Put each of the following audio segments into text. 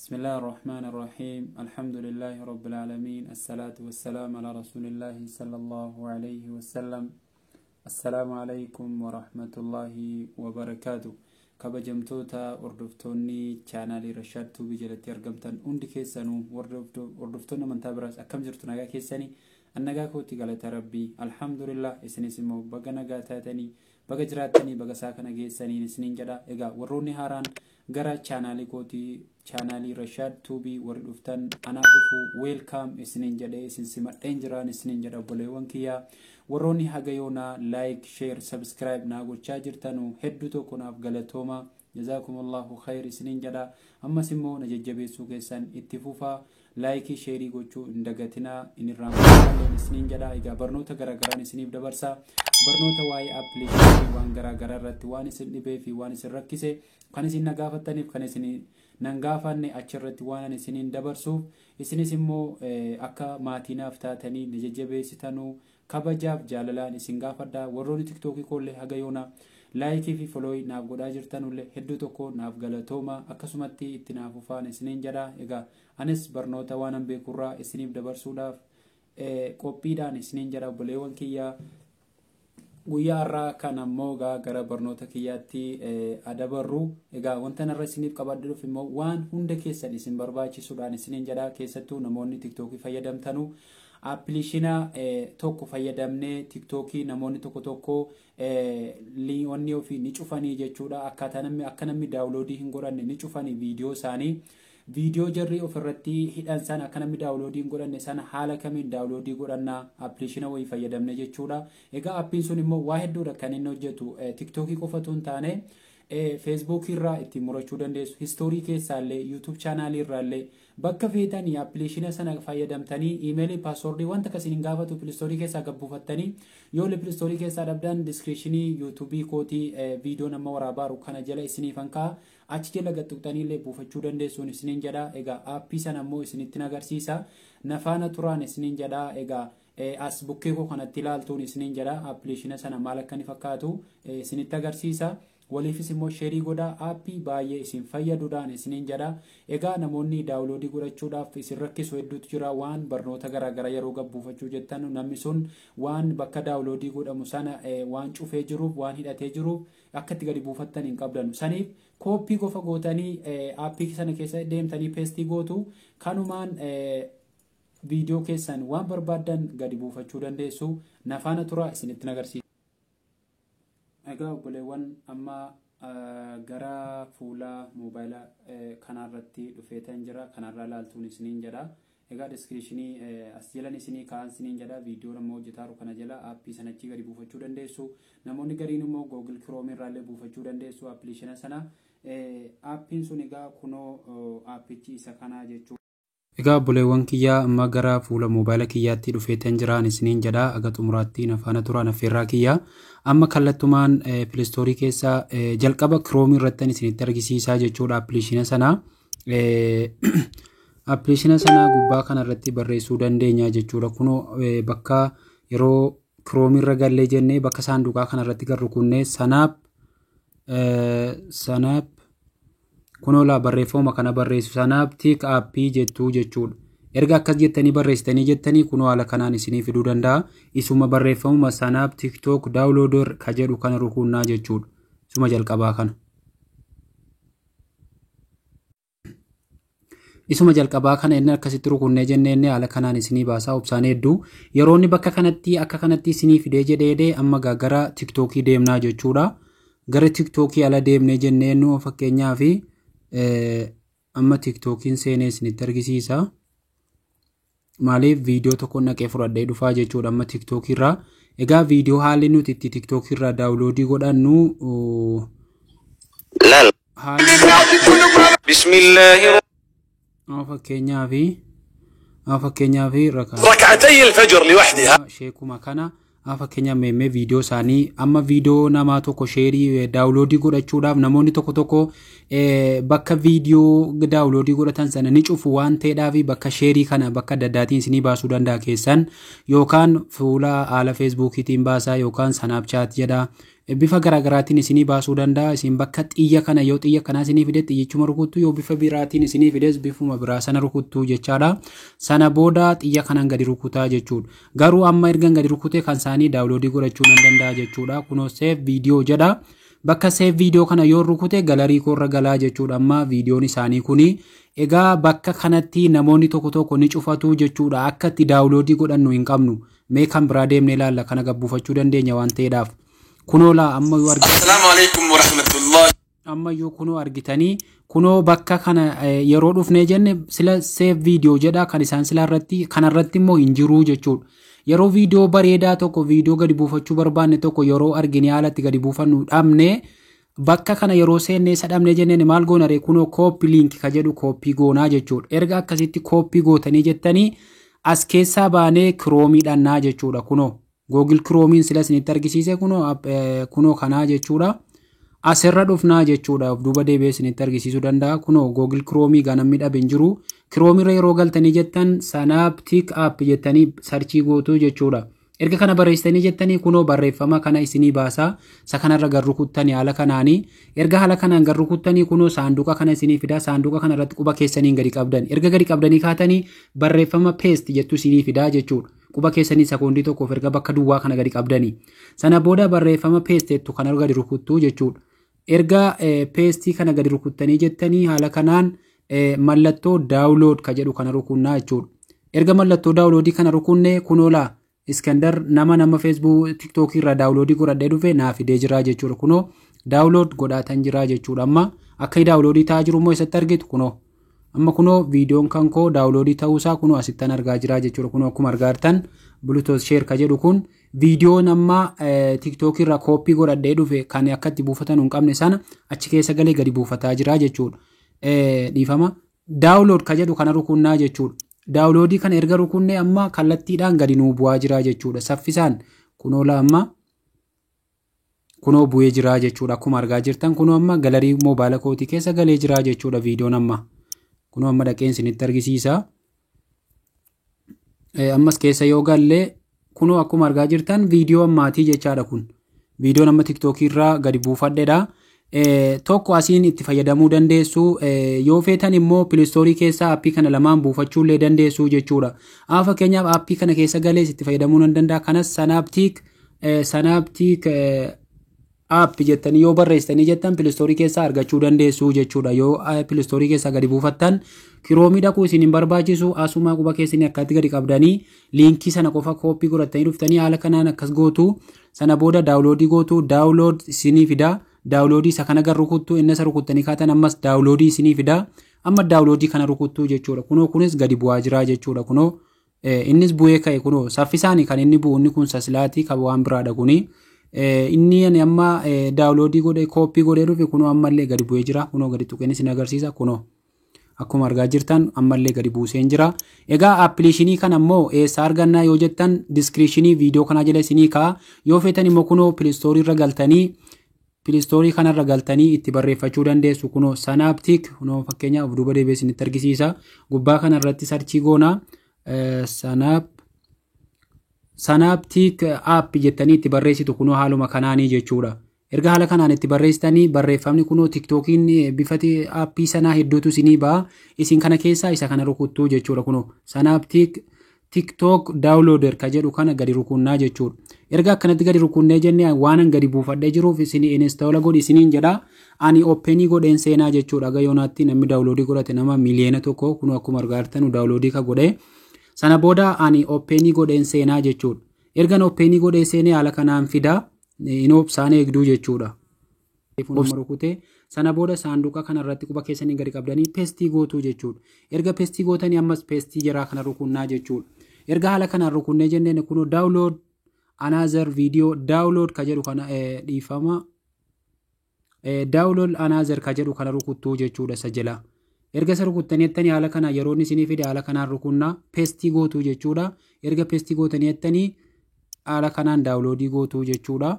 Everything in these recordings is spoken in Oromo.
بسم الله الرحمن الرحيم الحمد لله رب العالمين الصلاة والسلام على رسول الله صلى الله عليه وسلم السلام عليكم ورحمة الله وبركاته كبجمتوتا وردفتوني channelي رشاد توبي جلتي أرقمتن عندي كيسانو وردفتونا من تابرس أكم جرتو نغا كيساني النغا كوتي غلط ربي الحمد لله إسني سمو بغا نغا تاتني بغا جراتني بغا ساكنا كيساني نسنين جدا إغا وروني هاران غرا channelي كوتي channelي رشاد توبي وردفتن أنا أفو ويلكام إسنين جدا إسن سمت إنجران إسنين جدا بوليوان كيا وروني هاجيونا لايك شير سبسكرايب ناقو تشاجر تانو هدو توكونا بغلطوما جزاكم الله خير سنين جدا أما سمو نججبه سوكيسان اتفوفا لايكي شيري gochuu indagatina inirraan سنين جدا إيقا برنوتا غرغران سنيب دبرسا برنوتا واي application وان غرغر رت وان سن دبه في وان سن ركسه كان سن نغافتنيف كان سن ننغافاني أچرت وان سنين دبرسوف إسني سمو أكا ماتيناف تاتني نججبه ستانو kabajaaf jaalalaan isin gaafadha warroonni tiktookii kolle hagayoona laayikii fi folooyi naaf godhaa jirtanullee hedduu tokko naaf galatooma akkasumatti itti naaf ufaan isiniin jedha egaa anis barnoota waan beekurraa isiniif dabarsuudhaaf qophiidhaan isiniin jedha obboleewwan kiyyaa guyyaa irraa kan ammoo gara barnoota kiyyaatti adabarru egaa wanta narra isiniif qabadduuf immoo waan hunda keessan isin barbaachisuudhaan isiniin jedha keessattuu namoonni tiktookii fayyadamtanu appilishina tokko fayyadamne tiktokii namoonni tokko liiwonni ofii ni cufanii jechuudha akka namni daawuloodii hin godhanne ni cufanii viidiyoo isaanii viidiyoo jarri ofirratti hidhan sana akka namni daawuloodii hin godhanne sana haala kamiin daawuloodii godhannaa appilishina wayii fayyadamne jechuudha egaa appiin sun immoo waa hedduudha kan inni hojjetu tiktokii qofatu hin taane Facebook irraa itti murachuu dandeessu history keessaallee YouTube channel irraallee bakka feetanii appilishina sana fayyadamtanii email password wanta kasiin gaafatu Play Store keessaa gabbuufattanii yoo Play Store keessaa dhabdan descriptionii YouTube kootii video nama waraabaru kana jala isiniifan kaa achi jala gaxuqxaniillee buufachuu dandeessuun isiniin jedha egaa appii sana immoo isinitti agarsiisa nafaana turaan isiniin jedha egaa as bukkee koo kanatti ilaaltuun isiniin jedha appilishina sana maal akka inni fakkaatu isinitti agarsiisa waliifis immoo sheerii godhaa appii baay'ee isin fayyaduudhaan isiniin jedha egaa namoonni daawuloodii godhachuudhaaf isin rakkisu hedduutu jira waan barnoota garaagaraa yeroo gabbuufachuu jettan namni sun waan bakka daawuloodii godhamu sana waan cufee jiruuf waan hidhatee jiruuf akka itti gadi buufattan hin qabdan saniif kooppii gofa gootanii appii sana keessa deemtanii peestii gootu kanumaan viidiyoo keessan waan barbaadan gadi buufachuu dandeessu nafaana tura isinitti agarsiisa egaa obboleewwan amma gara fuula moobaayila kanarratti dhufeetan jira kanarraa ilaaltuun isiniin jedha egaa descriptionii as jalan isinii kaan isiniin jedha viidiyoo nama hojjetaaru kana jala appii sanachi gadi buufachuu dandeessu namoonni gariin immoo Google Chrome irraallee buufachuu dandeessu appilishina sana appiin sun egaa kunoo appichi isa kanaa jechuudha egaa obboleewwan kiyyaa amma gara fuula moobaayila kiyyaatti dhufeetan jiraan isiniin jedha aga xumuraatti nafaana turaan affeerraa kiyyaa amma kallattumaan Play Store keessaa jalqaba Chrome irratti isinitti argisiisaa jechuudha appilishina sana appilishina sana gubbaa kanarratti barreessuu dandeenya jechuudha kunoo bakka yeroo Chrome irra gallee jennee bakka saanduqaa kanarratti garru kunne sanaap kunoo la barreeffama kana barreessu sanaap tik appii jettuu jechuudha erga akkas jettanii barreessitanii jettanii kunoo haala kanaan isinii fiduu danda'a isuma barreeffamuma sanaap tiktok downloader ka jedhu kana rukunnaa jechuudha isuma jalqabaa kana isuma jalqabaa kana inni akkasitti rukunnee jennee haala kanaan isinii baasaa obsaan hedduu yeroonni bakka kanatti akka kanatti isinii fidee jedhee amma gara tiktokii deemnaa jechuudha gara tiktokii ala deemnee jennee nu fakkeenyaaf amma tiktokiin seenee isinitti argisiisa maaliif viidiyoo tokko naqee fudhadhee dhufaa jechuudha amma tiktokii irraa egaa viidiyoo haalli nuti itti tiktokii irraa daawuloodii godhannu bismillaahi fakkeenyaaf rak'atay al-fajr liwahdiha sheekuma kana fakkeenya meemmee viidiyoo isaanii amma viidiyoo namaa tokko sheerii daawuloodii godhachuudhaaf namoonni tokko bakka viidiyoo daawuloodii godhatan sana ni cufu waan ta'eedhaaf bakka sheerii kana bakka daddaatiin isinii baasuu danda'a keessan yookaan fuula haala feesbuukiitiin baasaa yookaan sanaapchaat jedha bifa garaagaraatiin isinii baasuu danda'a. Isin bakka xiyya kana yoo xiyya kanaa isinii fide xiyyichuma rukuttu, yoo bifa biraatiin isinii fides bifuma biraa sana rukuttu jechaadha. Sana booda xiyya kanaan gadi rukutaa jechuudha. Garuu amma ergan gadi rukute kan isaanii daawunloodii godhachuu nan danda'a jechuudha. Kunoo save video jedha. Bakka save video kana yoo rukute galarii koorra galaa jechuudha. Amma videoon isaanii kuni egaa bakka kanatti namoonni tokko tokko ni cufatu jechuudha. Akka itti daawunloodii godhannu hin qabnu. Mee kan biraa deemnee ilaalla, kana gabbuufachuu dandeenya waan ta'eedhaaf. Kunoo laa amma yoo argitan Assalaamu alaykum wa rahmatullahi. amma yoo kunoo argitanii kunoo bakka kana yeroo dhufnee jenne sila save video jedha. Kan isaan sila irratti kanarratti immoo hin jiru jechuudha. Yeroo video bareedaa tokko video gadi buufachuu barbaanne tokko yeroo argine haalatti gadi buufannu dhabne bakka kana yeroo seennee isa dhabne jenneen maal goona ree kunoo copy link ka jedhu copy goonaa jechuudha. Erga akkasitti copy gootanii jettanii as keessaa baanee Chrome dhannaa jechuudha. Kunoo Google Chrome sila isinitti argisiise kunoo kanaa jechuudha. Asirra dhufnaa jechuudha. Duuba deebi'ee isinitti argisiisuu danda'a. Kunoo Google Chrome ganammi dhabe hin jiru. Chrome irra yeroo galtanii jettan Synaptic app jettanii sarchii gootu jechuudha. Erga kana barreessitanii jettanii kunoo barreeffama kana isinii baasa. Isa kanarra gad rukuttanii haala kanaanii. Erga haala kanaan gad rukuttanii kunoo saanduqa kana isinii fida. Saanduqa kana irratti quba keessaniin gadi qabdan. Erga gadi qabdanii kaatanii barreeffama paste jettu isinii fida jechuudha. Quba keessanii sekoondii tokkoof erga bakka duwwaa kana gadi qabdanii. Sana booda barreeffama paste jettu kana gadi rukuttu jechuudha. Erga paste kana gadi rukuttanii jettanii haala kanaan mallattoo download ka jedhu kana rukunnaa jechuudha. Erga mallattoo downloadii kana rukunne kunoo laa Iskandar nama Facebook TikTok irraa downloadii godhadhee dhufe naaf fidee jira jechuudha. Kunoo download godhaatan jira jechuudha. Amma akka downloadii ta'aa jiru immoo isatti argitu kunoo. Amma kunoo videoon kan koo downloadii ta'uusaa kunoo asittan argaa jira jechuudha. Kunoo akkuma argaartan Bluetooth share ka jedhu kun videoon amma TikTok irraa copy godhadhee dhufe kan akka itti buufatan hin qabne sana achi keessa galee gadi buufataa jira jechuudha. Dhiifama download ka jedhu kana rukunnaa jechuudha. Downloadii kana erga rukunne amma kallattiidhaan gadi nuu bu'aa jira jechuudha. Saffisaan kunoo la amma kunoo bu'ee jira jechuudha. Akkuma argaa jirtan kunoo amma galarii moobaala kootii keessa galee jira jechuudha videoon amma. Kunoo amma dhaqeen isinitti argisiisa. Ammas keessa yoo galle kunoo akkuma argaa jirtan video ammaatii jechaadha kun. Videoon amma TikTok irraa gadi buufadheedha. Tokko asiin itti fayyadamuu dandeessu yoo feetan immoo Play Store keessaa appii kana lamaan buufachuu illee dandeessu jechuudha. Fakkeenyaaf appii kana keessa galee itti fayyadamuu nan danda'a. Kanas Synaptic app jettanii yoo barreessitanii jettan Play Store keessaa argachuu dandeessu jechuudha. Yoo Play Store keessaa gadi buufattan Chrome dhaquu isin hin barbaachisu. Asuma quba keessanii akkatti gadi qabdanii liinkii sana qofa copy godhatanii dhuftanii haala kanaan akkas gootu. Sana booda downloadii gootu. Download isinii fida. Downloadii isa kana gar rukuttu inni isa rukuttanii kaatan ammas downloadii isinii fida. Amma downloadii kana rukuttu jechuudha. Kunoo kunis gadi bu'aa jira jechuudha. Kunoo innis bu'ee ka'e kunoo saffisaanii kan inni bu'u inni kun saslaatii kan waan biraadha kuni. Inni amma downloadii godhe copy godhee dhufe kunoo ammallee gadi bu'ee jira. Kunoo gadi tuqeen isin agarsiisa kunoo. Akkuma argaa jirtan ammallee gadi buuseen jira. Egaa appiliishinii kana immoo eessa argannaa yoo jettan descriptionii video kanaa jala isinii ka'a. Yoo feetan immoo kunoo Play Store irra galtanii Play Store kanarra galtanii itti barreeffachuu dandeessu. Kunoo Synaptic kunoo fakkeenyaaf duuba deebi'ee isinitti argisiisa. Gubbaa kanarratti sarchii goona Synaptic app jettanii itti barreessitu kunoo haaluma kanaanii jechuudha. Erga haala kanaan itti barreessitanii barreeffamni kunoo TikTokiin bifati appii sanaa hedduutu isinii ba'a. Isin kana keessaa isa kana rukuttuu jechuudha. Kunoo Synaptic TikTok downloader ka jedhu kana gadi rukunnaa jechuudha. Erga akkanatti gadi rukunnee jennee waan gadi buufadhee jiruuf isin install godhi isiniin jedha. Ani openii godheen seenaa jechuudha. Gayoonaatti namni downloadii godhate nama miliyoona tokko kunoo akkuma argaartan downloadii ka godhe. Sana booda ani openii godheen seenaa jechuudha. Ergan openii godhee seenee haala kanaan fida. Inoobsaan eegduu jechuudha. Sana booda saanduqa kanarratti quba keessanii gadi qabdanii paste gootu jechuudha. Erga paste gootanii ammas paste jiraa kana rukunnaa jechuudha. Erga haala kanaan rukunnee jenneen kunoo download another video download ka jedhu kana dhiifama download another ka jedhu kana rukuttuu jechuudha isa jala. Erga isa rukuttanii jettanii haala kana yeroo inni isinii fide haala kanaan rukunnaa paste gootu jechuudha. Erga paste gootanii jettanii haala kanaan downloadii gootu jechuudha.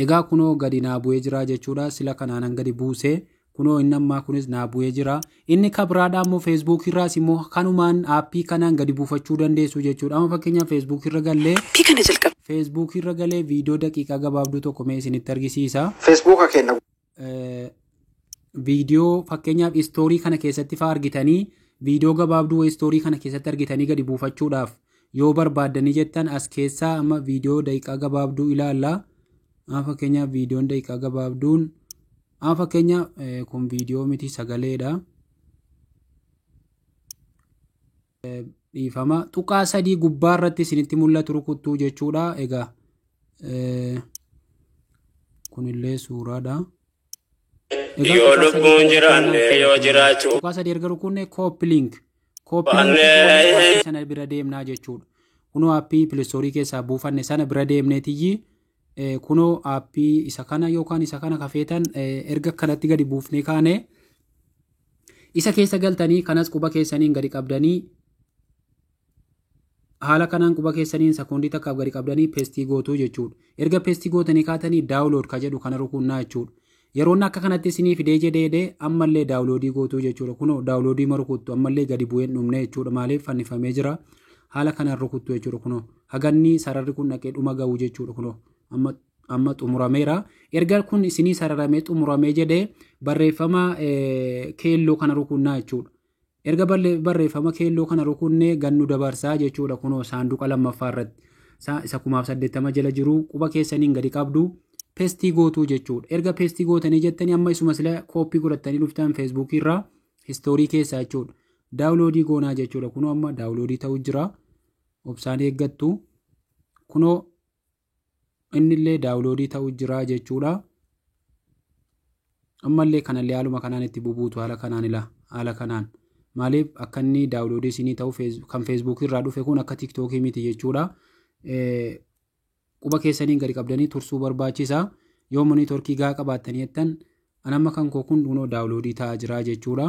Egaa kunoo gadi naa bu'ee jira jechuudha. Sila kanaan gadi buusee kunoo inni ammaa kunis naa bu'ee jira. Inni kabiraadhaa immoo Facebook irraas immoo kanumaan aappii kanaan gadi buufachuu dandeessu jechuudha. Amma fakkeenyaaf Facebook irra gallee Facebook irra galee viidiyoo daqiiqaa gabaabduu tokko mee isinitti argisiisa. Facebook kenna. Viidiyoo fakkeenyaaf istoorii kana keessatti fa'aa argitanii viidiyoo gabaabduu istoorii kana keessatti argitanii gadi buufachuudhaaf yoo barbaaddanii jettan as keessaa amma viidiyoo daqiiqaa gabaabduu ilaalla. Fakkeenyaaf viidiyoon daqiiqaa gabaabduun fakkeenyaaf kun viidiyoo miti sagaleedha. Dhiifama tuqaa 3 gubbaa irratti isinitti mul'atu rukuttuu jechuudha. Egaa kunillee suuraadha. Yoo lubbuun jiraanne yoo jiraachuu. Tuqaa 3 erga rukunne copy-link sana bira deemnaa jechuudha. Kunoo aappii Pileestoorii keessaa buufanne sana bira deemneetiyyi kunoo aappii isa kana yookaan isa kana kafeetan erga kanatti gadi buufnee kaane isa keessa galtanii kanas quba keessaniin gadi qabdanii haala kanaan quba keessaniin sekoondii takkaaf gadi qabdanii peestii gootuu jechuudha. Erga peestii gootanii kaatanii daawulood ka jedhu kana rukunnaa jechuudha. Yeroon akka kanatti isinii fidee jedhee ammallee daawuloodii gootuu jechuudha. Kunoo daawuloodii marukuttu ammallee gadi bu'een dhumne jechuudha. Maaliif fannifamee jira? Haala kanaan rukuttu jechuudha. Kunoo haganni sararri kun dhaqee dhuma ga'u jechuudha. Kunoo amma xumurameera. Erga kun isinii sararamee xumuramee jedhee barreeffama keelloo kana rukunnaa jechuudha. Erga barreeffama keelloo kana rukunnee gannu dabarsaa jechuudha. Kunoo saanduqa lammaffaa irratti isa 1080 jala jiru quba keessaniin gadi qabdu. Peestii gootuu jechuudha. Erga peestii gootanii jettanii amma isuma sila kooppii godhatanii dhuftan Facebook irraa histoorii keessaa jechuudha. Daawuloodii goonaa jechuudha. Kunoo amma daawuloodii ta'u jira. Obsaan eeggattu. Kunoo innillee daawuloodii ta'u jira jechuudha. Ammallee kanallee haaluma kanaan itti bubuutu haala kanaan haala kanaan. Maaliif akka inni daawuloodii isinii ta'u kan Facebook irraa dhufe kun akka TikTokii miti jechuudha. Quba keessaniin gadi qabdanii tursuu barbaachisa. Yoo monitorkii gaa qabaattanii jettan anamma kan koo kun kunoo daawuloodii ta'aa jira jechuudha.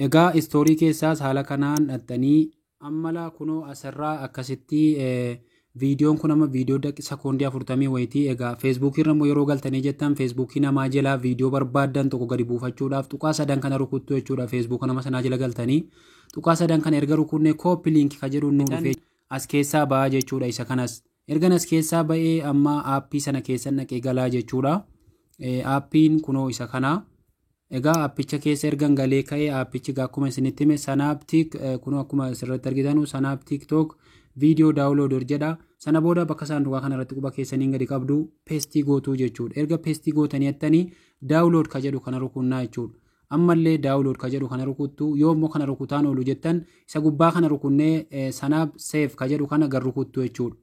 Egaa istoorii keessaas haala kanaan dhattanii ammala kunoo asirraa akkasitti viidiyoon kun amma viidiyoo sekoondii 40 wayitii. Egaa Facebook irra immoo yeroo galtanii jettan Facebook namaa jalaa viidiyoo barbaaddan tokko gadi buufachuudhaaf tuqaa 3 kana rukuttu jechuudha. Facebook nama sanaa jala galtanii tuqaa 3 kana erga rukunne copy-link ka jedhu nu dhufee as keessaa ba'aa jechuudha. Isa kanas ergan as keessaa ba'ee amma aappii sana keessa naqee galaa jechuudha. Aappiin kunoo isa kana. Egaa aappicha keessa ergan galee ka'ee aappichi akkuma isinitti hime Sanaaptik kunoo akkuma asirratti argitanu Sanaaptik TikTok viidiyoo daawuloodor jedha. Sana booda bakka saanduqaa kanarratti quba keessaniin gadi qabdu peestii gootuu jechuudha. Erga peestii gootanii jettanii daawulood ka jedhu kana rukunnaa jechuudha. Ammallee daawulood ka jedhu kana rukuttu yoo immoo kana rukutaan oolu jettan isa gubbaa kana rukunnee Sanaap seef ka jedhu kana gar rukuttu jechuudha.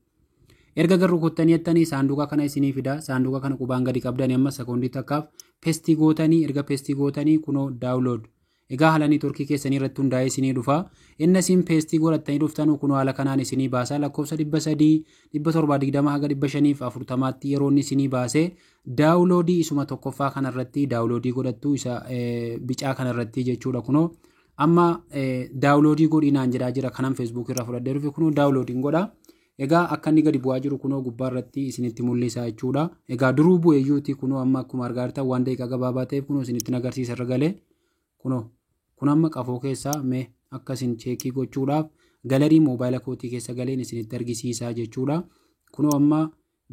Erga gar rukuttanii jettanii saanduqa kana isinii fida. Saanduqa kana qubaan gadi qabdanii amma sekoondii takkaaf peestii gootanii erga peestii gootanii kunoo daawulood. Egaa haala neetworkii keessanii irratti hundaa'ee isinii dhufa. Inni isin peestii godhattanii dhuftan kunoo haala kanaan isinii baasa. Lakkoofsa 300 720 haga 540tti yeroo inni isinii baase daawuloodii isuma tokkoffaa kanarratti daawuloodii godhattu isa bicaa kanarratti jechuudha. Kunoo amma daawuloodii godhinaan jedhaa jira. Kanan Facebook irraa fudhadhee dhufe kunoo daawuloodiin godha. Egaa akka inni gadi bu'aa jiru kunoo gubbaa irratti isinitti mul'isa jechuudha. Egaa duruu bu'eeyyuuti kunoo amma akkuma argaa jirtan waan daqiiqaa gabaabaa ta'eef kunoo isinitti agarsiisa irra galee kunoo kun amma qafoo keessaa mee akkasin cheekii gochuudhaaf galerii moobaayila kootii keessa galeen isinitti argisiisaa jechuudha. Kunoo amma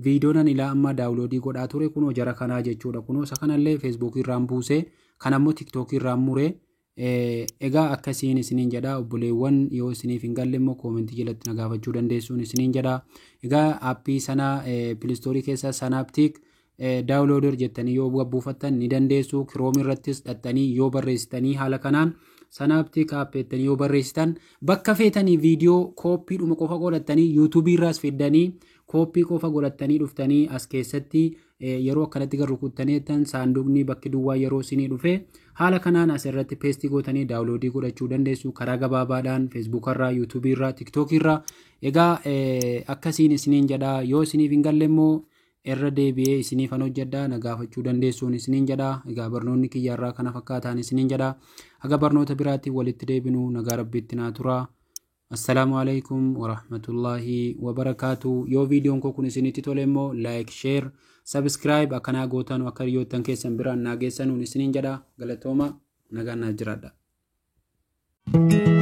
viidiyoon ilaa amma daawuloodii godhaa ture kunoo jara kanaa jechuudha. Kunoo isa kanallee Facebook irraan buusee kan ammoo TikTok irraan muree egaa akkasiin isiniin jedha. Obboleewwan yoo isiniif hin galle immoo koomentii jalatti na gaafachuu dandeessuun isiniin jedha. Egaa aappii sana Pileestoorii keessa Sanaaptik daawuloodor jettanii yoo buufattan ni dandeessu. Kiroomi irrattis dhattanii yoo barreessitanii haala kanaan Sanaaptik aappeettanii yoo barreessitan bakka feetanii viidiyoo kooppiidhuma qofa godhattanii yuutuubii irraas fiddanii kooppii qofa godhattanii dhuftanii as keessatti yeroo akkanatti gar rukuttanii jettan saanduqni bakki duwwaa yeroo isinii dhufe haala kanaan asirratti peestii gootanii daawuloodii godhachuu dandeessu karaa gabaabaadhaan Facebook irraa, yuutuubii irraa, TikTok irraa. Egaa akkasiin isiniin jedha. Yoo isiniif hin galle immoo irra deebi'ee isiniifan hojjedha na gaafachuu dandeessuun isiniin jedha. Egaa barnoonni kiyyaarraa kana fakkaataan isiniin jedha. Haga barnoota biraatti walitti deebinu nagaa rabbiitti naa tura. Assalaamu alaikum warahmatullahi wabarakaatu. Yoo viidiyoon koo kun isinitti tole immoo like, share, subscribe akkanaa gootan akka hiriyoottan keessan biraan naa geessanuun isiniin jedha. Galatooma nagaan naa jiraadha. Thank you.